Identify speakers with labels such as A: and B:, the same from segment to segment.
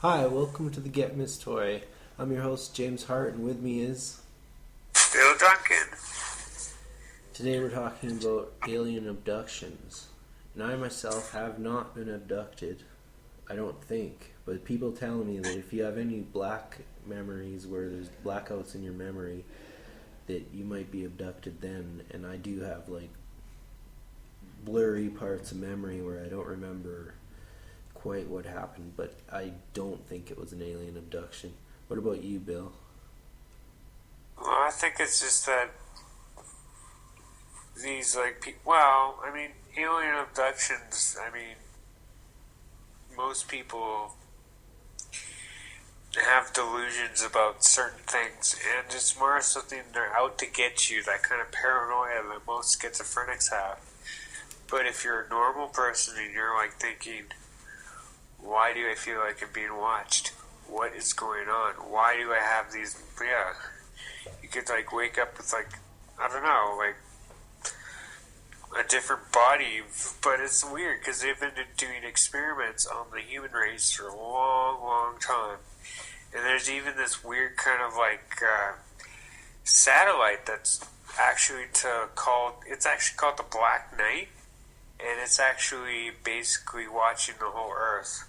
A: Hi, welcome to the Get Miss Toy. I'm your host, James Hart, and with me is...
B: Bill Duncan.
A: Today we're talking about alien abductions. And I myself have not been abducted, I don't think. But people tell me that if you have any black memories where there's blackouts in your memory, that you might be abducted then. And I do have, blurry parts of memory where I don't remember quite what happened, but I don't think it was an alien abduction. What about you, Bill?
B: Well, I think it's just that these, alien abductions, most people have delusions about certain things, and it's more something they're out to get you, that kind of paranoia that most schizophrenics have. But if you're a normal person and you're, thinking, why do I feel like I'm being watched? What is going on? Why do I have these... Yeah. You could, wake up with, a different body. But it's weird, because they've been doing experiments on the human race for a long, long time. And there's even this weird kind of, satellite that's actually it's actually called the Black Knight. And it's actually basically watching the whole Earth.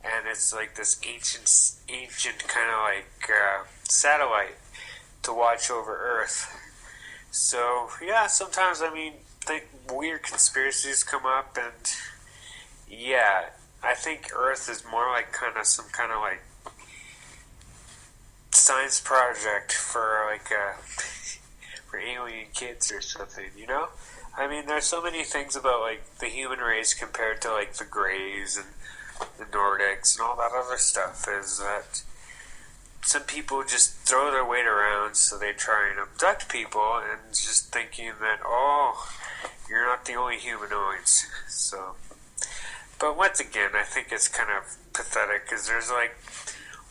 B: And it's this ancient kind of satellite to watch over Earth. So, yeah, sometimes, think weird conspiracies come up, and yeah, I think Earth is more some kind of science project for for alien kids or something, you know? There's so many things about the human race compared to the Greys and the Nordics and all that other stuff, is that some people just throw their weight around, so they try and abduct people, and just thinking that, oh, you're not the only humanoids. So, but once again, I think it's kind of pathetic, because there's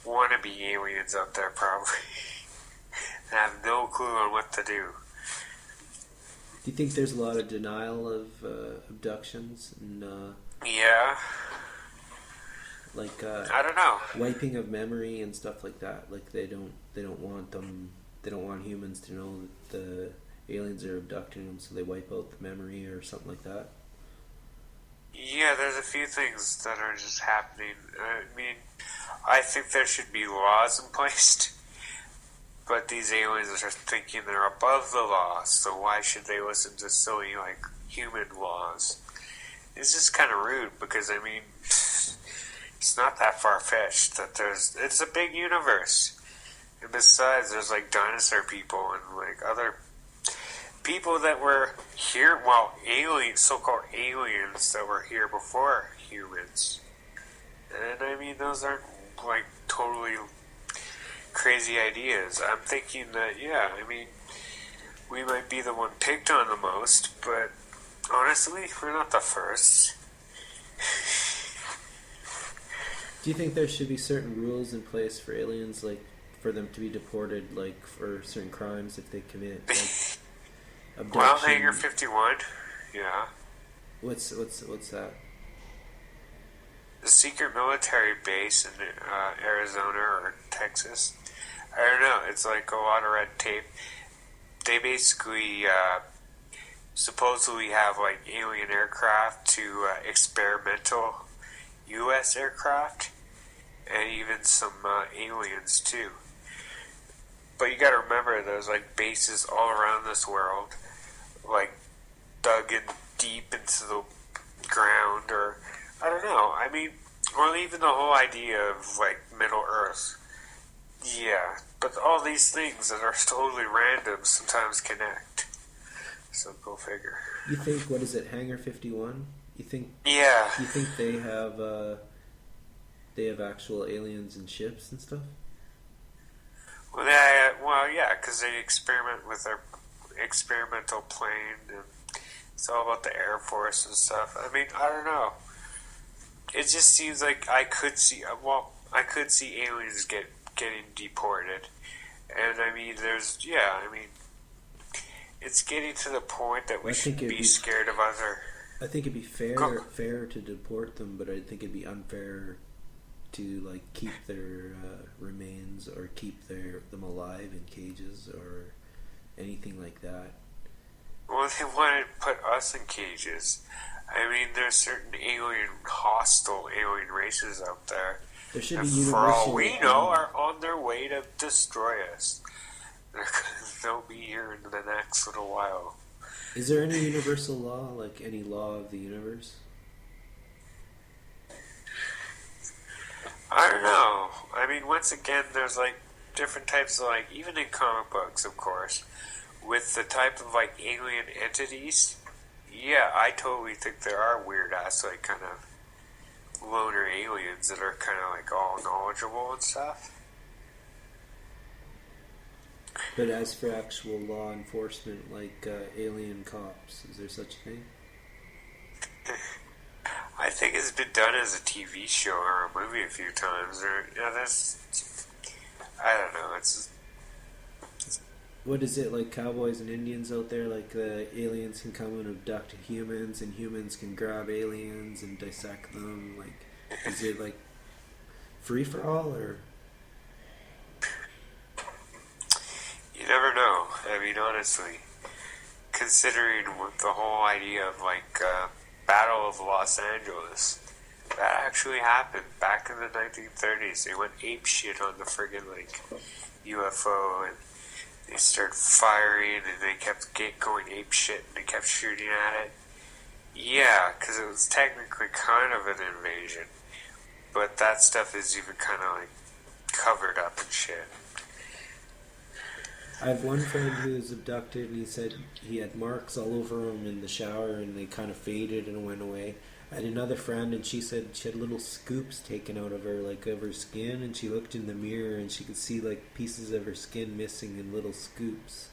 B: wannabe aliens out there probably that have no clue on what to do.
A: Do you think there's a lot of denial of abductions and
B: yeah, I don't know,
A: wiping of memory and stuff like that? They don't want humans to know that the aliens are abducting them, so they wipe out the memory or something like that.
B: Yeah, there's a few things that are just happening. I think there should be laws in place. But these aliens are thinking they're above the law, so why should they listen to silly, human laws? It's just kind of rude, because, it's not that far-fetched that it's a big universe. And besides, there's, dinosaur people and, other people that were here, aliens, so-called aliens that were here before humans. And, those aren't, totally crazy ideas. I'm thinking that, we might be the one picked on the most, but honestly, we're not the first.
A: Do you think there should be certain rules in place for aliens, for them to be deported, for certain crimes if they commit, abduction?
B: Well, Hangar 51, yeah.
A: What's that?
B: The secret military base in Arizona or Texas. I don't know, it's a lot of red tape. They basically supposedly have alien aircraft to experimental U.S. aircraft, and even some aliens too. But you gotta remember, there's bases all around this world, dug in deep into the ground, or I don't know, or even the whole idea of Middle Earth. Yeah, but all these things that are totally random sometimes connect. So go figure.
A: You think, what is it, Hangar 51? You think?
B: Yeah.
A: You think they have actual aliens and ships and stuff?
B: Well, yeah, because they experiment with their experimental plane, and it's all about the Air Force and stuff. I don't know. It just seems like I could see aliens getting deported. And it's getting to the point that we should be scared of other...
A: I think it'd be fair to deport them, but I think it'd be unfair to like keep their remains or keep them alive in cages or anything like that.
B: Well, they want to put us in cages. I mean, there's certain hostile alien races out there.
A: There should
B: that
A: be universal.
B: For all we know, are on their way to destroy us. They'll be here in the next little while.
A: Is there any universal law, like any law of the universe?
B: I don't know. I mean, once again, there's like different types of like, even in comic books, of course, with the type of like alien entities. Yeah, I totally think there are weird ass like kind of loner aliens that are kind of like all knowledgeable and stuff.
A: But as for actual law enforcement, like alien cops, is there such a thing?
B: I think it's been done as a TV show or a movie a few times. Or that's, I don't know. It's
A: what is it, like cowboys and Indians out there? Like the aliens can come and abduct humans, and humans can grab aliens and dissect them. Like, is it like free for all, or?
B: You never know. I mean, honestly, considering the whole idea of like Battle of Los Angeles, that actually happened back in the 1930s. They went ape shit on the friggin' like UFO, and they started firing, and they kept going ape shit, and they kept shooting at it. Yeah, because it was technically kind of an invasion, but that stuff is even kind of like covered up and shit.
A: I have one friend who was abducted, and he said he had marks all over him in the shower, and they kind of faded and went away. I had another friend, and she said she had little scoops taken out of her, like of her skin, and she looked in the mirror, and she could see like pieces of her skin missing in little scoops.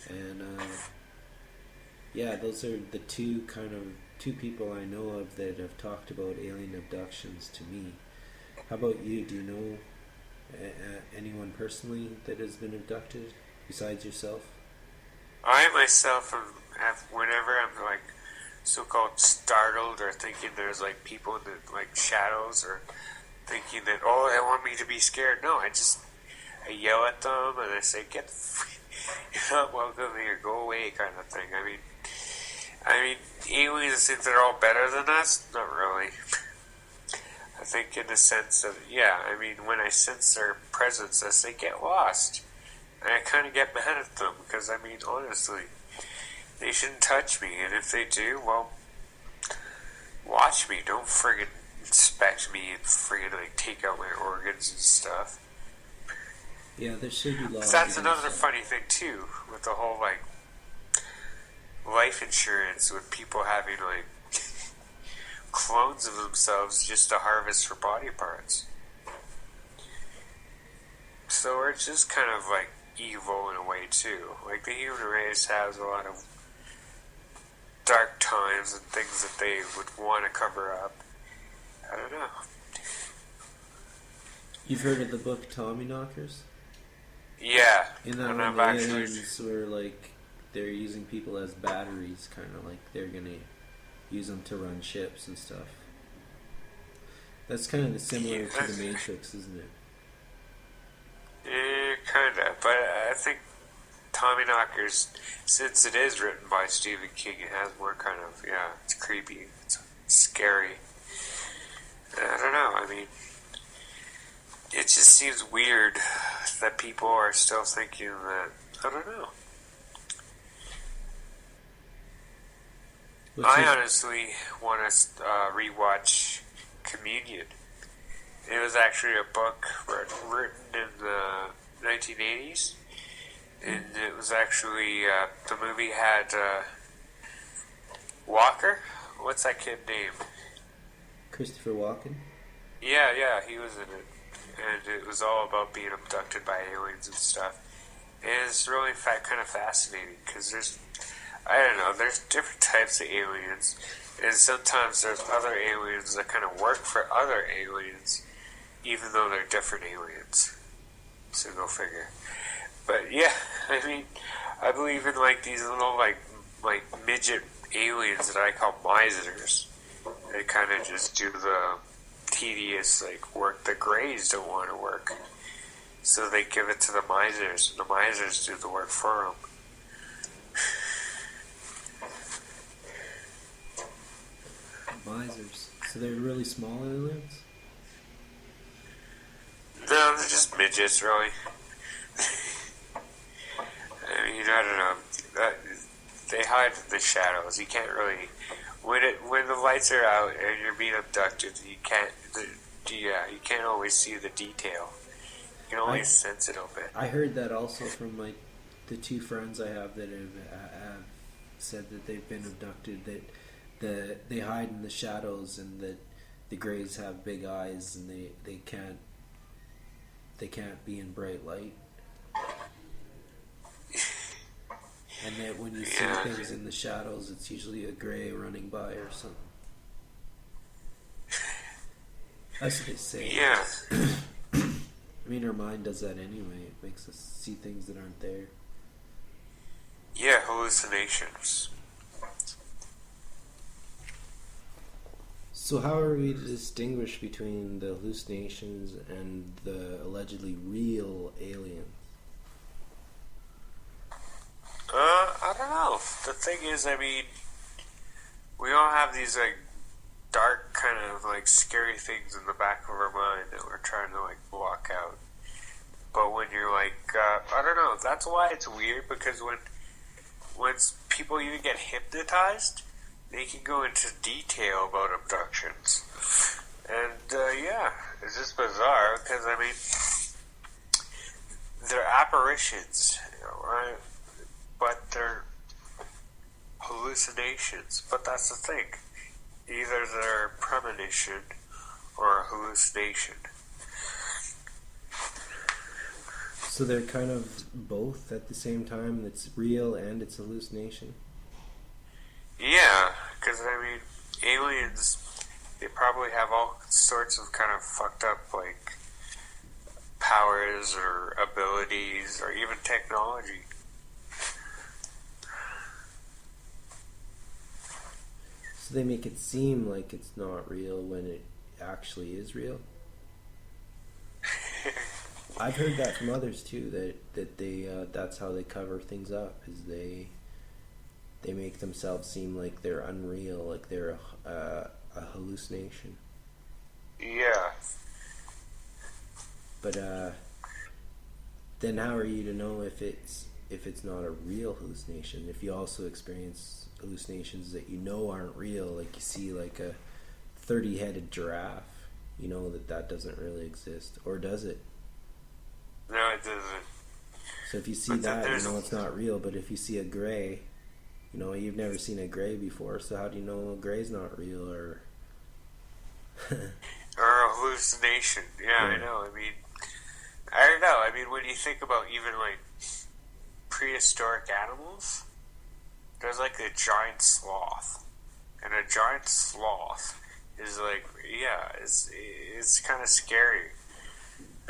A: And yeah, those are the two people I know of that have talked about alien abductions to me. How about you? Do you know anyone personally that has been abducted besides yourself?
B: I myself whenever I'm like so-called startled or thinking there's like people in the like shadows, or thinking that, oh, they want me to be scared. No, I yell at them and I say, get the you're not welcome here, go away, kind of thing. I mean, aliens think they're all better than us? Not really. I think in the sense of, yeah, I mean, when I sense their presence, I say, get lost. And I kind of get mad at them, because, I mean, honestly, they shouldn't touch me. And if they do, well, watch me. Don't friggin' inspect me and friggin' like take out my organs and stuff.
A: Yeah, there should be laws.
B: That's another funny thing, too, with the whole, like, life insurance, with people having, like, clones of themselves just to harvest for body parts. So we're just kind of like evil in a way too. Like the human race has a lot of dark times and things that they would want to cover up. I don't know.
A: You've heard of the book Tommy Knockers?
B: Yeah.
A: In that one, the aliens were like, they're using people as batteries, kind of like they're gonna use them to run ships and stuff. That's kind of similar to the Matrix, isn't it?
B: Yeah, kind of. But I think Tommy Knockers, since it is written by Stephen King, it has more kind of, yeah, it's creepy, it's scary. I don't know, I mean, it just seems weird that people are still thinking that, I don't know. I honestly want to rewatch Communion. It was actually a book written in the 1980s, and it was actually, the movie had Walker? What's that kid name?
A: Christopher Walken?
B: Yeah, he was in it. And it was all about being abducted by aliens and stuff. And it's really kind of fascinating, because there's different types of aliens, and sometimes there's other aliens that kind of work for other aliens, even though they're different aliens. So go figure. But yeah, I mean, I believe in like these little like midget aliens that I call misers. They kind of just do the tedious like work the Greys don't want to work. So they give it to the misers, and the misers do the work for them.
A: Misers. So they're really small aliens?
B: No, they're just midgets, really. I mean, I don't know. They hide in the shadows. You can't really... When the lights are out and you're being abducted, you can't always see the detail. You can only sense it a bit.
A: I heard that also from the two friends I have that have said that they've been abducted, that they hide in the shadows, and that the Greys have big eyes and they can't be in bright light. And that when you see things in the shadows, it's usually a Grey running by or something. That's what they say.
B: Yeah.
A: I mean, our mind does that anyway. It makes us see things that aren't there.
B: Yeah, hallucinations.
A: So how are we to distinguish between the hallucinations and the allegedly real aliens?
B: I don't know. The thing is, I mean, we all have these, like, dark kind of, like, scary things in the back of our mind that we're trying to, like, block out. But when you're, like, I don't know, that's why it's weird, because when people even get hypnotized, they can go into detail about abductions. And, yeah, it's just bizarre, because, I mean, they're apparitions, you know, right? But they're hallucinations. But that's the thing. Either they're premonition or a hallucination.
A: So they're kind of both at the same time. It's real and it's hallucination?
B: Yeah, because, I mean, aliens, they probably have all sorts of kind of fucked up, like, powers or abilities or even technology.
A: So they make it seem like it's not real when it actually is real? I've heard that from others too, that they that's how they cover things up, is they make themselves seem like they're unreal, like they're a hallucination.
B: Yeah.
A: But then how are you to know if it's not a real hallucination? If you also experience hallucinations that you know aren't real, like you see like a 30-headed giraffe, you know that doesn't really exist, or does it?
B: No, it doesn't.
A: So if you see that, you know it's not real. But if you see a Grey, you know, you've never seen a Grey before, so how do you know a Grey's not real? Or
B: or a hallucination. Yeah, I know. I mean, I don't know. I mean, when you think about even like prehistoric animals, there's like a giant sloth, and a giant sloth is like, yeah, it's kind of scary.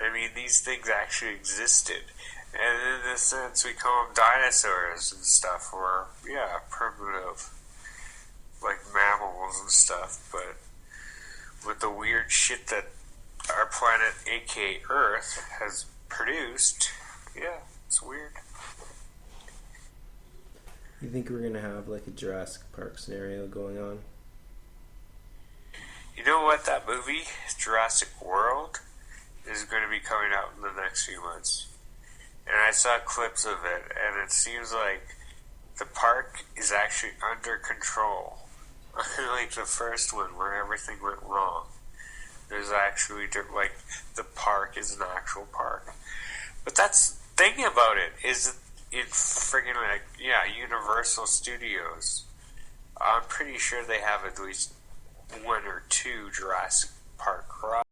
B: I mean, these things actually existed, and in a sense, we call them dinosaurs and stuff, or yeah, primitive, like mammals and stuff. But with the weird shit that our planet, aka Earth, has produced, yeah, it's weird.
A: you think we're gonna have like a Jurassic Park scenario going on?
B: You know what? That movie, Jurassic World, is going to be coming out in the next few months. And I saw clips of it, and it seems like the park is actually under control. Like the first one, where everything went wrong. There's actually, like, the park is an actual park. But that's the thing about it, is it friggin' like, yeah, Universal Studios. I'm pretty sure they have at least one or two Jurassic Park rides.